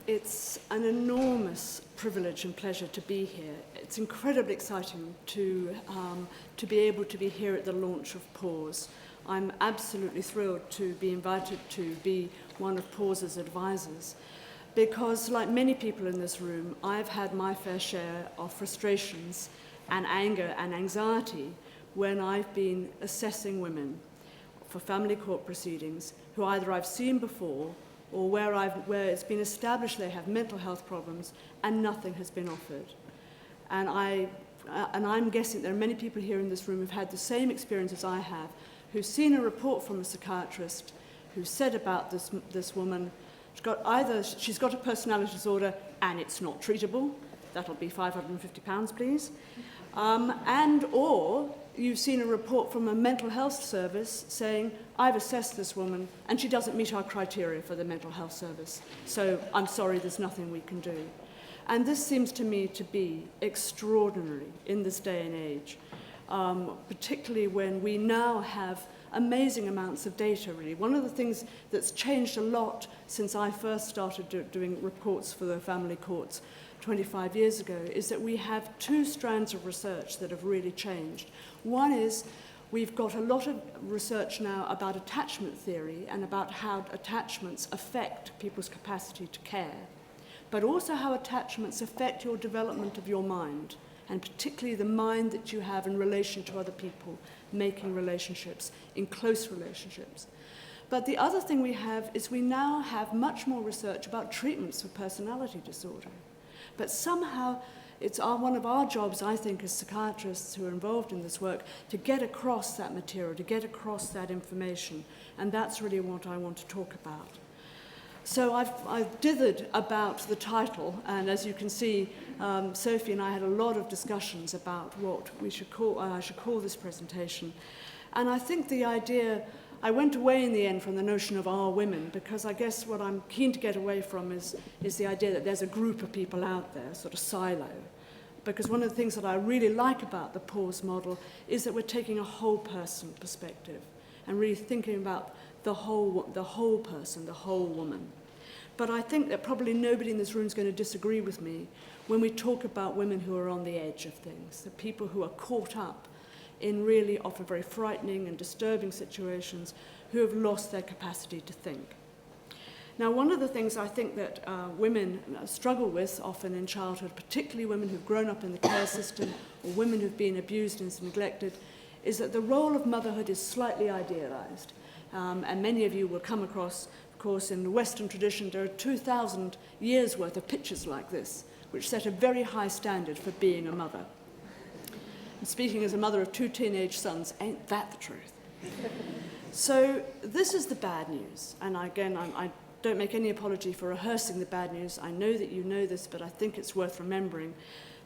It's an enormous privilege and pleasure to be here. It's incredibly exciting to be able to be here at the launch of Pause. I'm absolutely thrilled to be invited to be one of Pause's advisors, because like many people in this room, I've had my fair share of frustrations and anger and anxiety when I've been assessing women for family court proceedings who either I've seen before or where it's been established they have mental health problems and nothing has been offered. And I'm guessing there are many people here in this room who've had the same experience as I have, who've seen a report from a psychiatrist who said about this woman, she's got a personality disorder and it's not treatable. That'll be £550, please. Or you've seen a report from a mental health service saying, I've assessed this woman and she doesn't meet our criteria for the mental health service. So I'm sorry, there's nothing we can do. And this seems to me to be extraordinary in this day and age, particularly when we now have amazing amounts of data, really. One of the things that's changed a lot since I first started doing reports for the family courts 25 years ago is that we have two strands of research that have really changed. One is we've got a lot of research now about attachment theory and about how attachments affect people's capacity to care, but also how attachments affect your development of your mind, and particularly the mind that you have in relation to other people, making relationships, in close relationships. But the other thing we have is we now have much more research about treatments for personality disorder. But somehow it's one of our jobs, I think, as psychiatrists who are involved in this work, to get across that material, to get across that information. And that's really what I want to talk about. So I've dithered about the title, and as you can see, Sophie and I had a lot of discussions about what I should call this presentation. And I think the idea, I went away in the end from the notion of our women, because I guess what I'm keen to get away from is the idea that there's a group of people out there, sort of silo. Because one of the things that I really like about the Pause model is that we're taking a whole person perspective and really thinking about the whole person, the whole woman. But I think that probably nobody in this room is going to disagree with me when we talk about women who are on the edge of things, the people who are caught up in really often very frightening and disturbing situations, who have lost their capacity to think. Now, one of the things I think that women struggle with often in childhood, particularly women who've grown up in the care system or women who've been abused and neglected, is that the role of motherhood is slightly idealized. And many of you will come across, of course, in the Western tradition, there are 2,000 years' worth of pictures like this, which set a very high standard for being a mother. And speaking as a mother of 2 teenage sons, ain't that the truth? So this is the bad news. And again, I don't make any apology for rehearsing the bad news. I know that you know this, but I think it's worth remembering.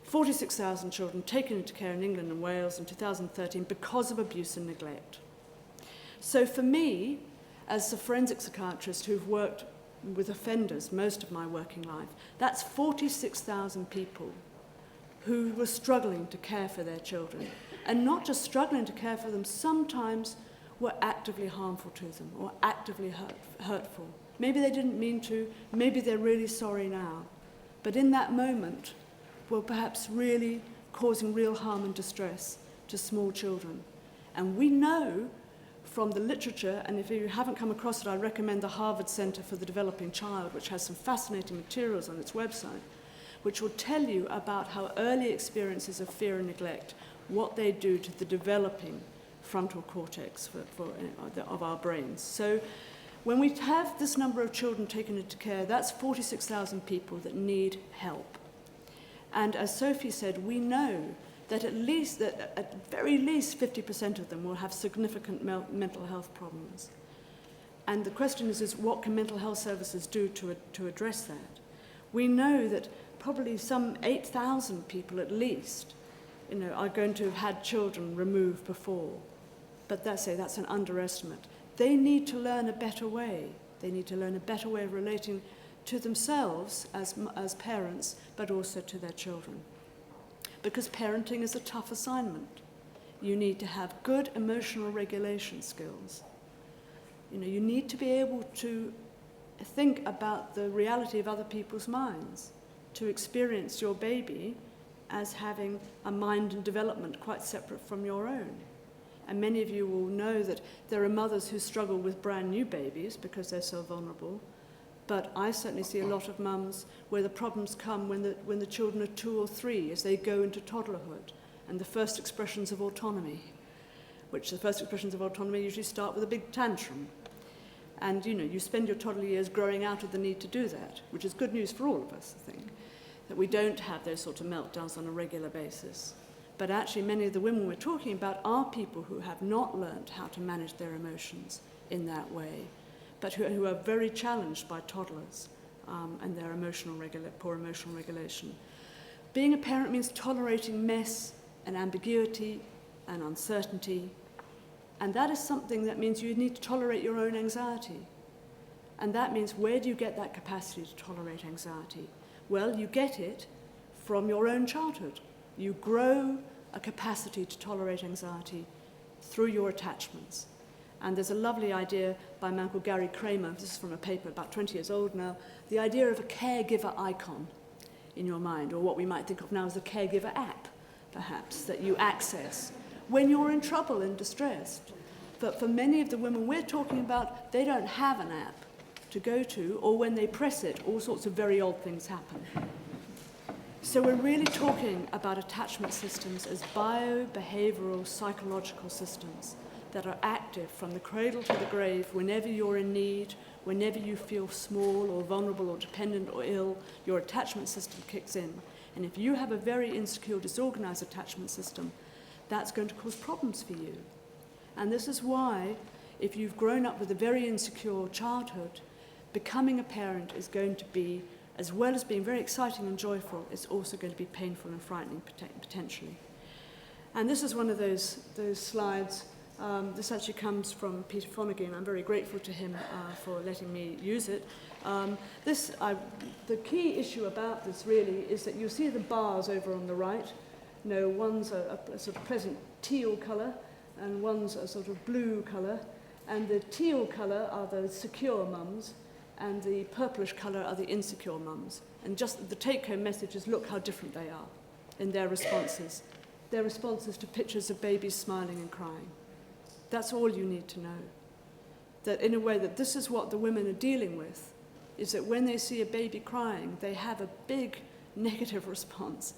46,000 children taken into care in England and Wales in 2013 because of abuse and neglect. So for me, as a forensic psychiatrist who've worked with offenders most of my working life, that's 46,000 people who were struggling to care for their children. And not just struggling to care for them, sometimes were actively harmful to them or actively hurtful. Maybe they didn't mean to, maybe they're really sorry now. But in that moment, were perhaps really causing real harm and distress to small children. And we know from the literature, and if you haven't come across it, I recommend the Harvard Center for the Developing Child, which has some fascinating materials on its website, which will tell you about how early experiences of fear and neglect, what they do to the developing frontal cortex of our brains. So when we have this number of children taken into care, that's 46,000 people that need help. And as Sophie said, we know that at very least 50% of them will have significant mental health problems. And the question is what can mental health services do to address that? We know that probably some 8,000 people at least, are going to have had children removed before. But that's an underestimate. They need to learn a better way. They need to learn a better way of relating to themselves as parents, but also to their children. Because parenting is a tough assignment. You need to have good emotional regulation skills. You need to be able to think about the reality of other people's minds, to experience your baby as having a mind and development quite separate from your own. And many of you will know that there are mothers who struggle with brand new babies because they're so vulnerable. But I certainly see a lot of mums where the problems come when the children are 2 or 3, as they go into toddlerhood, and the first expressions of autonomy, which the first expressions of autonomy usually start with a big tantrum. And you spend your toddler years growing out of the need to do that, which is good news for all of us, I think, that we don't have those sort of meltdowns on a regular basis. But actually many of the women we're talking about are people who have not learned how to manage their emotions in that way, but who are very challenged by toddlers and their poor emotional regulation. Being a parent means tolerating mess and ambiguity and uncertainty, and that is something that means you need to tolerate your own anxiety. And that means, where do you get that capacity to tolerate anxiety? Well, you get it from your own childhood. You grow a capacity to tolerate anxiety through your attachments. And there's a lovely idea by a man called Gary Kramer, this is from a paper about 20 years old now, the idea of a caregiver icon in your mind, or what we might think of now as a caregiver app, perhaps, that you access when you're in trouble and distressed. But for many of the women we're talking about, they don't have an app to go to, or when they press it, all sorts of very odd things happen. So we're really talking about attachment systems as bio-behavioral psychological systems that are active from the cradle to the grave whenever you're in need, whenever you feel small or vulnerable or dependent or ill, your attachment system kicks in. And if you have a very insecure, disorganized attachment system, that's going to cause problems for you. And this is why, if you've grown up with a very insecure childhood, becoming a parent is going to be, as well as being very exciting and joyful, it's also going to be painful and frightening potentially. And this is one of those slides. This actually comes from Peter Fonagy, and I'm very grateful to him for letting me use it. The key issue about this really is that you see the bars over on the right. One's a sort of pleasant teal colour, and one's a sort of blue colour. And the teal colour are the secure mums, and the purplish colour are the insecure mums. And just the take-home message is, look how different they are in their responses. Their responses to pictures of babies smiling and crying. That's all you need to know. That in a way that this is what the women are dealing with, is that when they see a baby crying, they have a big negative response,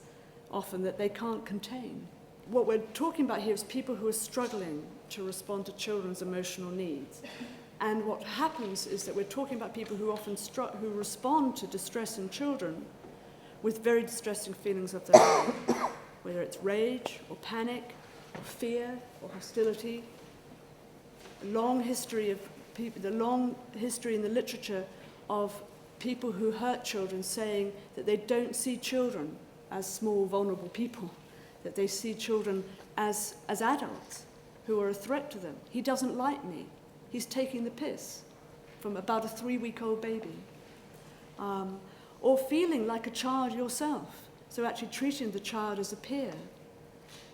often that they can't contain. What we're talking about here is people who are struggling to respond to children's emotional needs. And what happens is that we're talking about people who often who respond to distress in children with very distressing feelings of their own, whether it's rage or panic or fear or hostility. The long history in the literature of people who hurt children saying that they don't see children as small, vulnerable people, that they see children as adults who are a threat to them. He doesn't like me. He's taking the piss, from about a 3-week-old baby. Or feeling like a child yourself, so actually treating the child as a peer.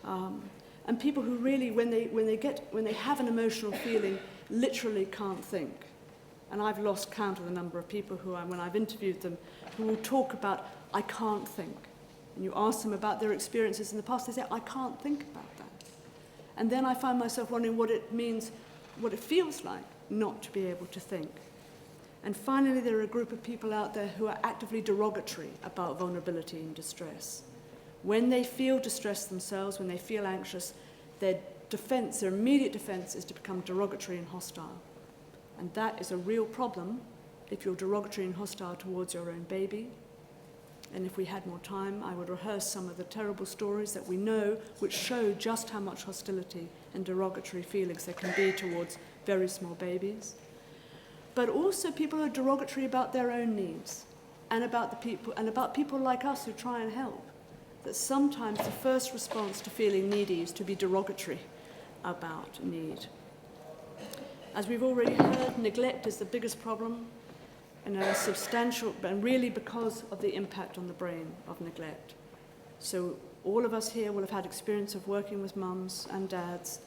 And people who really, when they have an emotional feeling, literally can't think. And I've lost count of the number of people who, when I've interviewed them, who will talk about, I can't think. And you ask them about their experiences in the past, they say, I can't think about that. And then I find myself wondering what it means, what it feels like not to be able to think. And finally, there are a group of people out there who are actively derogatory about vulnerability and distress. When they feel distressed themselves, when they feel anxious, their immediate defense is to become derogatory and hostile. And that is a real problem if you're derogatory and hostile towards your own baby. And if we had more time, I would rehearse some of the terrible stories that we know which show just how much hostility and derogatory feelings there can be towards very small babies. But also people are derogatory about their own needs and about people like us who try and help. That sometimes the first response to feeling needy is to be derogatory about need. As we've already heard, neglect is the biggest problem, and substantial, and really because of the impact on the brain of neglect. So all of us here will have had experience of working with mums and dads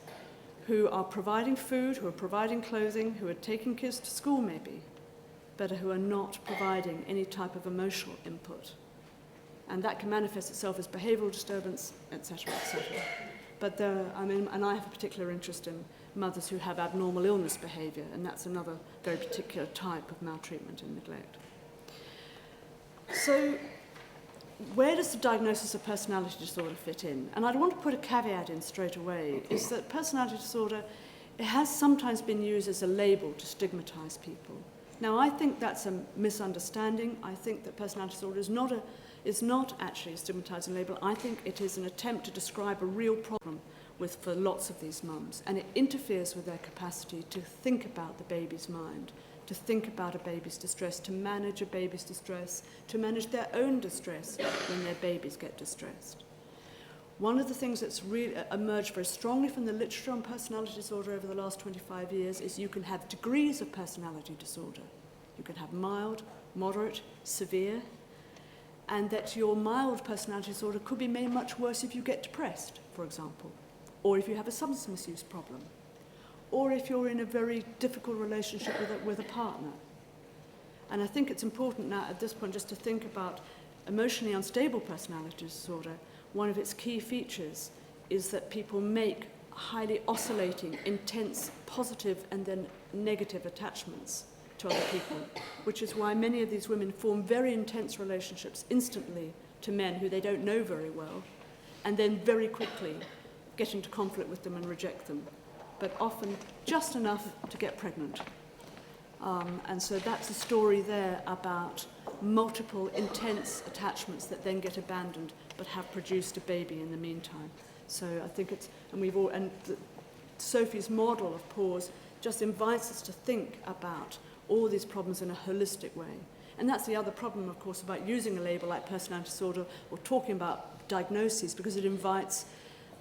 who are providing food, who are providing clothing, who are taking kids to school maybe, but who are not providing any type of emotional input. And that can manifest itself as behavioural disturbance, etc., etc. But and I have a particular interest in mothers who have abnormal illness behaviour, and that's another very particular type of maltreatment and neglect. So, where does the diagnosis of personality disorder fit in? And I'd want to put a caveat in straight away, is that personality disorder, it has sometimes been used as a label to stigmatise people. Now, I think that's a misunderstanding. I think that personality disorder is not actually a stigmatising label. I think it is an attempt to describe a real problem for lots of these mums, and it interferes with their capacity to think about the baby's mind, to think about a baby's distress, to manage a baby's distress, to manage their own distress when their babies get distressed. One of the things that's really emerged very strongly from the literature on personality disorder over the last 25 years is you can have degrees of personality disorder. You can have mild, moderate, severe, and that your mild personality disorder could be made much worse if you get depressed, for example, or if you have a substance misuse problem, or if you're in a very difficult relationship with a partner. And I think it's important now at this point just to think about emotionally unstable personality disorder. One of its key features is that people make highly oscillating, intense, positive and then negative attachments to other people, which is why many of these women form very intense relationships instantly to men who they don't know very well, and then very quickly get into conflict with them and reject them, but often just enough to get pregnant. And so that's a story there about multiple intense attachments that then get abandoned but have produced a baby in the meantime. So I think it's, Sophie's model of pause just invites us to think about all these problems in a holistic way. And that's the other problem, of course, about using a label like personality disorder or talking about diagnoses, because it invites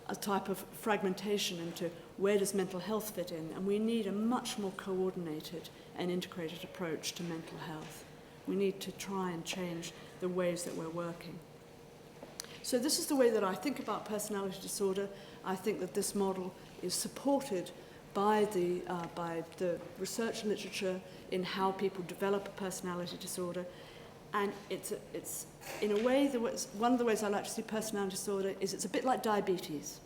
a type of fragmentation into where does mental health fit in, and we need a much more coordinated and integrated approach to mental health. We need to try and change the ways that we're working. So this is the way that I think about personality disorder. I think that this model is supported by the research literature in how people develop a personality disorder. And it's in a way, one of the ways I like to see personality disorder is it's a bit like diabetes.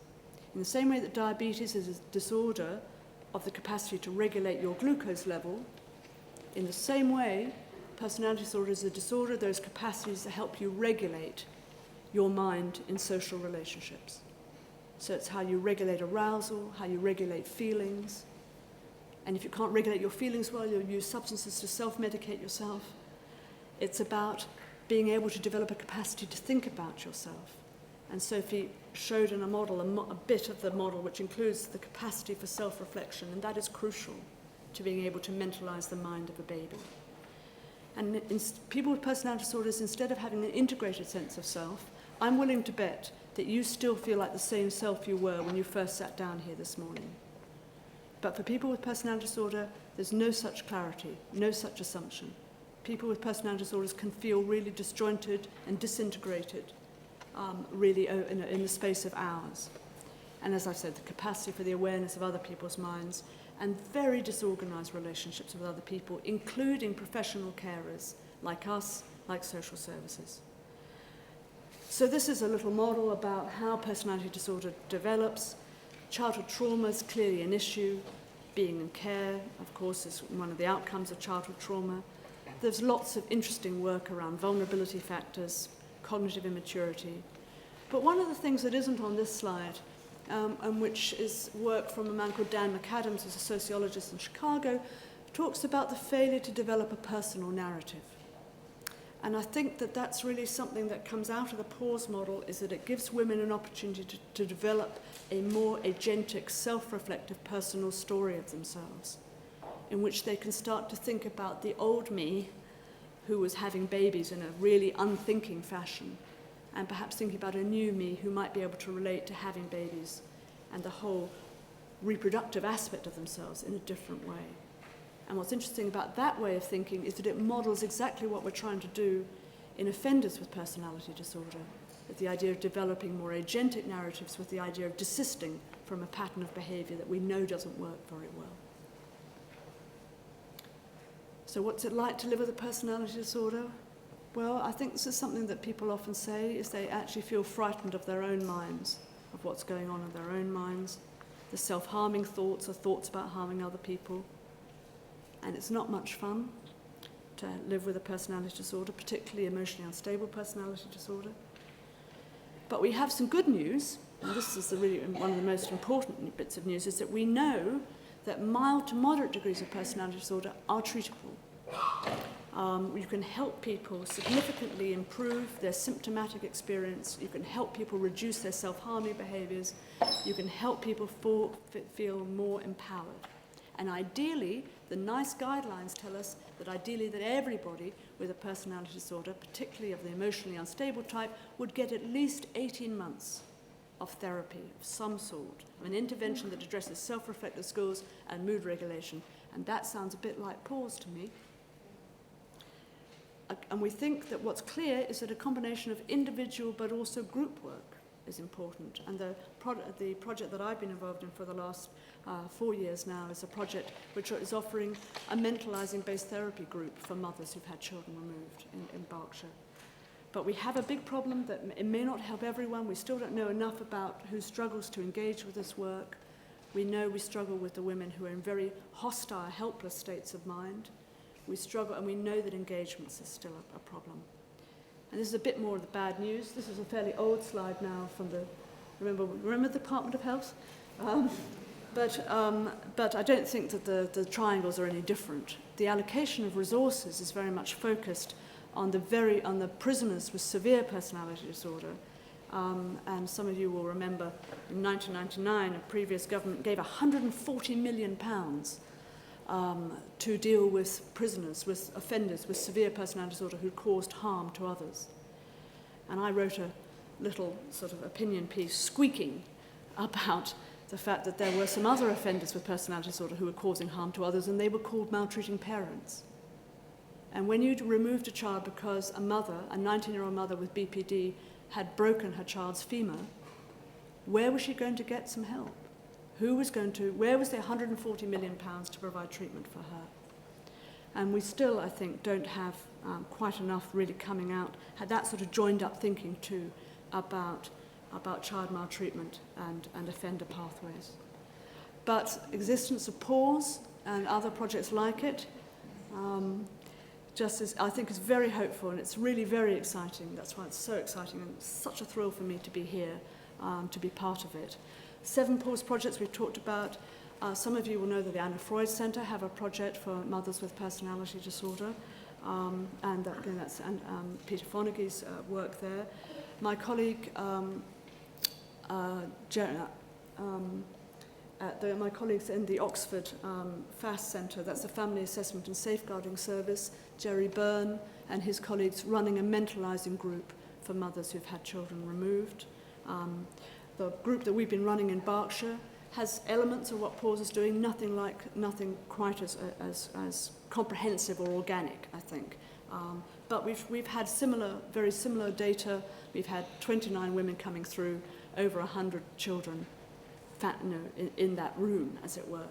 In the same way that diabetes is a disorder of the capacity to regulate your glucose level, in the same way, personality disorder is a disorder of those capacities that help you regulate your mind in social relationships. So it's how you regulate arousal, how you regulate feelings. And if you can't regulate your feelings well, you'll use substances to self-medicate yourself. It's about being able to develop a capacity to think about yourself. And Sophie showed in a model a bit of the model which includes the capacity for self-reflection, and that is crucial to being able to mentalize the mind of a baby. And people with personality disorders, instead of having an integrated sense of self, I'm willing to bet that you still feel like the same self you were when you first sat down here this morning. But for people with personality disorder, there's no such clarity, no such assumption. People with personality disorders can feel really disjointed and disintegrated, really in the space of hours. And as I said, the capacity for the awareness of other people's minds and very disorganized relationships with other people, including professional carers like us, like social services. So this is a little model about how personality disorder develops. Childhood trauma is clearly an issue. Being in care, of course, is one of the outcomes of childhood trauma. There's lots of interesting work around vulnerability factors, cognitive immaturity. But one of the things that isn't on this slide, and which is work from a man called Dan McAdams, who's a sociologist in Chicago, talks about the failure to develop a personal narrative. And I think that that's really something that comes out of the pause model, is that it gives women an opportunity to develop a more agentic, self-reflective personal story of themselves, in which they can start to think about the old me who was having babies in a really unthinking fashion, and perhaps thinking about a new me who might be able to relate to having babies and the whole reproductive aspect of themselves in a different way. And what's interesting about that way of thinking is that it models exactly what we're trying to do in offenders with personality disorder, with the idea of developing more agentic narratives, with the idea of desisting from a pattern of behavior that we know doesn't work very well. So what's it like to live with a personality disorder? Well, I think this is something that people often say, is they actually feel frightened of their own minds, of what's going on in their own minds. The self-harming thoughts are thoughts about harming other people. And it's not much fun to live with a personality disorder, particularly emotionally unstable personality disorder. But we have some good news, and this is really one of the most important bits of news, is that we know that mild to moderate degrees of personality disorder are treatable. You can help people significantly improve their symptomatic experience. You can help people reduce their self-harming behaviours. You can help people feel more empowered. And ideally, the NICE guidelines tell us that ideally that everybody with a personality disorder, particularly of the emotionally unstable type, would get at least 18 months of therapy of some sort, an intervention that addresses self-reflective skills and mood regulation. And that sounds a bit like pause to me. And we think that what's clear is that a combination of individual but also group work is important. And the project that I've been involved in for the last 4 years now is a project which is offering a mentalising-based therapy group for mothers who've had children removed in Berkshire. But we have a big problem that it may not help everyone. We still don't know enough about who struggles to engage with this work. We know we struggle with the women who are in very hostile, helpless states of mind. We struggle, and we know that engagement is still a problem. And this is a bit more of the bad news. This is a fairly old slide now from the, remember the Department of Health? But I don't think that the triangles are any different. The allocation of resources is very much focused on the prisoners with severe personality disorder. And some of you will remember in 1999, a previous government gave £140 million to deal with prisoners, with offenders with severe personality disorder who caused harm to others. And I wrote a little sort of opinion piece squeaking about the fact that there were some other offenders with personality disorder who were causing harm to others, and they were called maltreating parents. And when you removed a child because a mother, a 19-year-old mother with BPD, had broken her child's femur, where was she going to get some help? Where was the £140 million to provide treatment for her? And we still, I think, don't have quite enough really coming out, had that sort of joined up thinking too about child maltreatment and offender pathways. But existence of Pause and other projects like it, I think is very hopeful, and it's really very exciting. That's why it's so exciting, and it's such a thrill for me to be here, to be part of it. 7 Pause projects we've talked about. Some of you will know that the Anna Freud Centre have a project for mothers with personality disorder, and that's Peter Fonagy's work there. My colleague, my colleagues in the Oxford FAST Centre, that's the Family Assessment and Safeguarding Service, Jerry Byrne and his colleagues running a mentalising group for mothers who've had children removed. The group that we've been running in Berkshire has elements of what Pause is doing, nothing quite as comprehensive or organic, I think. But we've had very similar data. We've had 29 women coming through, over 100 children in that room, as it were.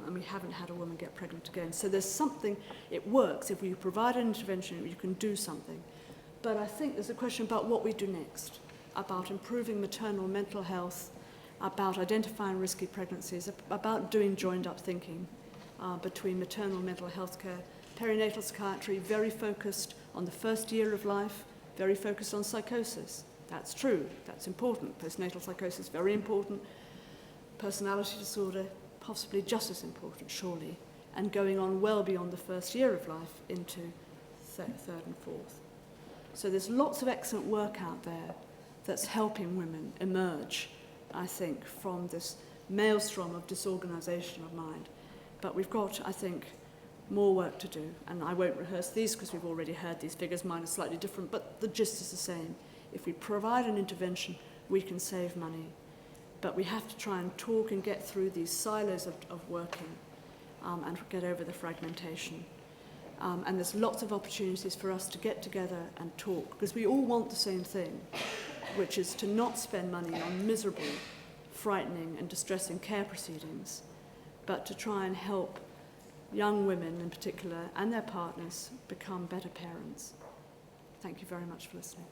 And we haven't had a woman get pregnant again. So there's something, it works. If we provide an intervention, you can do something. But I think there's a question about what we do next, about improving maternal mental health, about identifying risky pregnancies, about doing joined-up thinking between maternal mental health care, perinatal psychiatry, very focused on the first year of life, very focused on psychosis. That's true, that's important. Postnatal psychosis, very important. Personality disorder, possibly just as important, surely, and going on well beyond the first year of life into third and fourth. So there's lots of excellent work out there that's helping women emerge, I think, from this maelstrom of disorganisation of mind. But we've got, I think, more work to do, and I won't rehearse these because we've already heard these figures. Mine are slightly different, but the gist is the same. If we provide an intervention, we can save money. But we have to try and talk and get through these silos of working and get over the fragmentation. And there's lots of opportunities for us to get together and talk, because we all want the same thing, which is to not spend money on miserable, frightening and distressing care proceedings, but to try and help young women in particular and their partners become better parents. Thank you very much for listening.